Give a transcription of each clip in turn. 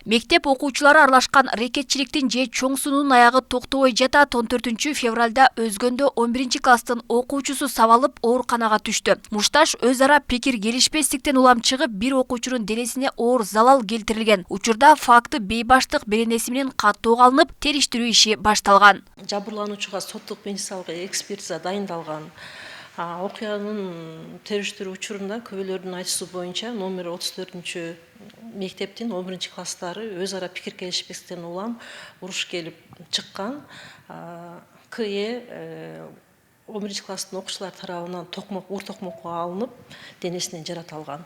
Мектеп окуучулары аралашкан рекетчиликтин же чоң суунун аягы токтобой жатат. 14 февралда Өзгөндө 11 класстын окуучусу сабалып ооруканага түштү. Мушташ өз ара пикир келишпестиктен улам чыгып, бир окуучунун денесине оор залал келтирилген. Учурда факты бейбаштык беренеси менен каттоого алынып, териштирүү иши башталган. Жабырлануучуга соттук медициналык экспертиза дайындалган. Окуянын териштирүү учурунда көбөлөрдүн айтуусу боюнча номер 34 мектептин 11 класстары өз ара пикир келишпестиктен улам уруш келип чыккан. КЕ 11 класстын окуучулар тарабынан ур токмокко алынып, денесинен жарат алган.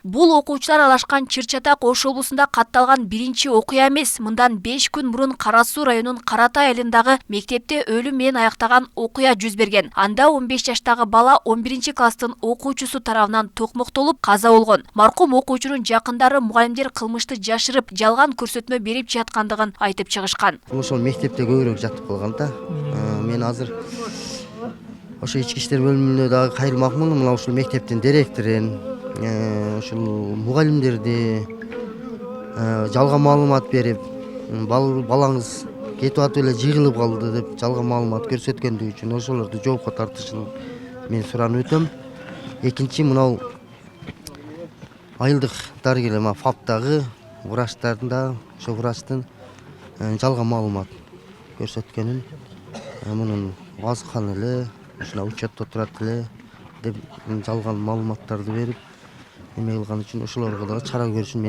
Бул окуучулар аралашкан Чыр-Чатак Ош облусунда катталган биринчи окуя эмес. Мындан 5 күн мурун Кара Суу районунун Каратай айылындагы мектепте өлүм менен аяктаган окуя жүз берген. Анда 15 жаштагы бала 11 класстын окуучусу тарабынан токмоктолуп каза болгон. Маркум окуучунун жакындары мугалимдер кылмышты жашырып, жалган көрсөтмө берип жаткандыгын айтып чыгышкан. Ошол мектепте көбүрөөк жатып калган да. Мен азыр ошо ички иштер бөлүмүнө дагы кайрылмакмын. Мына ушул мектептин директорун, ушул мугалимдерди жалган маалымат берип, балаңыз кетип атып эле жыгылып калды деп жалган маалымат көрсөткөндүгү үчүн ошолорду жоопко тартышын мен суранып өтөм. Экинчи, мынау айылдык дарыгер ФАПтагы врачтардын да ошо врачтын жалган маалымат көрсөткөнүн, мунун азган эле, ушуна учетто турат эле деп жалган маалыматтарды берип, эме кылган үчүн ошолорго дагы чара көрүшүн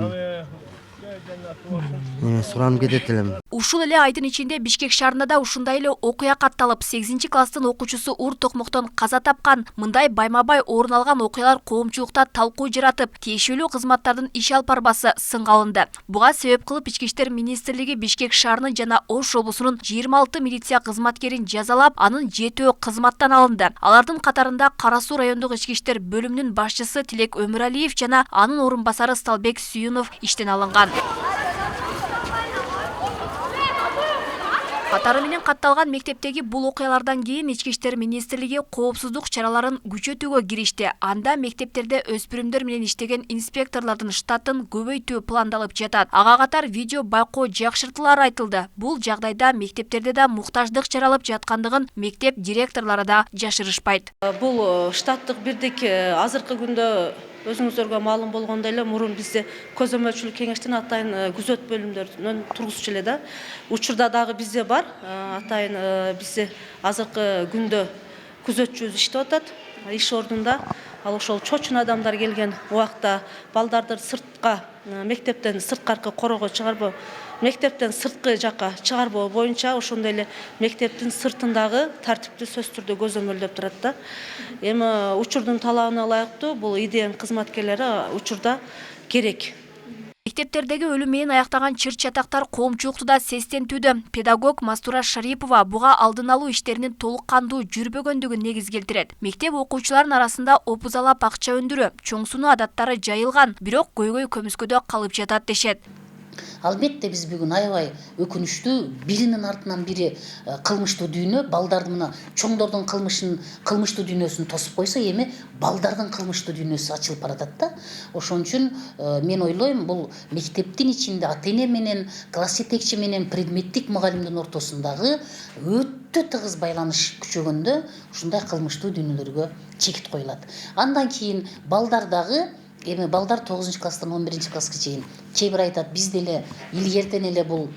мен суранып кетет элем. Ушул эле айдын ичинде Бишкек шаарында да ушундай эле окуя катталып, 8 класстын окуучусу ур токмоктон каза тапкан. Мындай байма-бай орун алган окуялар коомчулукта талкуу жаратып, тиешелүү кызматтардын иш алып барбасы сынга алынды. Буга себеп кылып Ички иштер министрлиги Бишкек шаарынын жана Ош облусунун 26 милиция кызматкерин жазалап, анын 7-өө кызматтан алынды. Алардын катарында Кара Суу райондук ички иштер бөлүмүнүн башчысы Тилек Өмүралиев жана анын орун басары Сталбек Сүйүнов иштен алынган. Катары менен катталган мектептеги бул окуялардан кийин Ички иштер министрлиги коопсуздук чараларын күчөтүүгө киришти. Анда мектептерде өспүрүмдөр менен иштеген инспекторлордун штатын көбөйтүү пландалып жатат. Ага катар видео байкоо жакшыртуулары айтылды. Бул жагдайда мектептерде да муктаждык жаралып жаткандыгын мектеп директорлору да жашырышпайт. Бул штаттык бирдик азыркы күндө өзүңүздөргө маалым болгондой эле мурун бизде көзөмөлчүлүк кеңештин атайын күзөт бөлүмдөрүнөн тургузчу эле да. Учурда дагы бизде бар. Атайын бизде азыркы күндө күзөтчүбүз иштеп атат. Иш ордунда ал ошол чочун адамдар келген убакта балдарды сыртка, мектептен сырткаркы короого чыгарбоо, мектептен сырткы жакка чыгарбоо боюнча ошондой эле мектептин сыртындагы тартипти сөзсүз түрдө көзөмөлдөп турат да. Эми учурдун талабына ылайыктуу бул ИДН кызматкерлери учурда керек. Мектептердеги өлүм менен аяктаган чыр-чатактар коомчулукту да сестентүүдө. Педагог Мастура Шарипова буга алдын алуу иштеринин толук кандуу жүрбөгөндүгүн негиз келтирет. Мектеп окуучуларынын арасында опузалап акча өндүрүү, чоң сунуу адаттары жайылган, бирок көйгөй көмүскөдө калып жатат дешет. Албетте биз бүгүн аябай өкүнүчтүү, биринин артынан бири кылмыштуу дүйнө, балдарды мына чоңдордун кылмыштуу дүйнөсүн тосуп койсо, эми балдардын кылмыштуу дүйнөсү ачылып баратат да. Ошон үчүн мен ойлойм, бул мектептин ичинде ата-эне менен, класс жетекчи менен предметтик мугалимдин ортосундагы өтө тыгыз байланыш күчөгөндө ушундай кылмыштуу дүйнөлөргө чекит коюлат. Андан кийин балдардагы эми балдар 9 класстан 11 класска чейин кээ бир айтат, бизде эле илгертен эле бул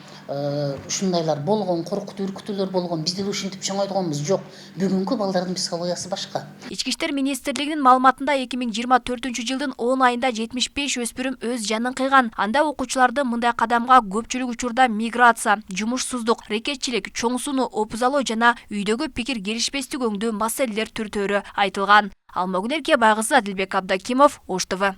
ушундайлар болгон, коркутуу, үркүтүүлөр болгон, биз деле ушинтип чоңойтконбуз. Жок, бүгүнкү балдардын психологиясы башка. Ички иштер министрлигинин маалыматында 2024 жылдын 10 айында 75 өспүрүм өз жанын кыйган. Анда окуучуларды мындай кадамга көпчүлүк учурда миграция, жумушсуздук, рекетчилик, чоң сунуу, опузалоо жана үйдөгү пикир келишпестик өңдүү маселелер түртөөрү айтылган. Алмагүл Эркебайкызы, Адилбек Абдакимов, Ош ТВ.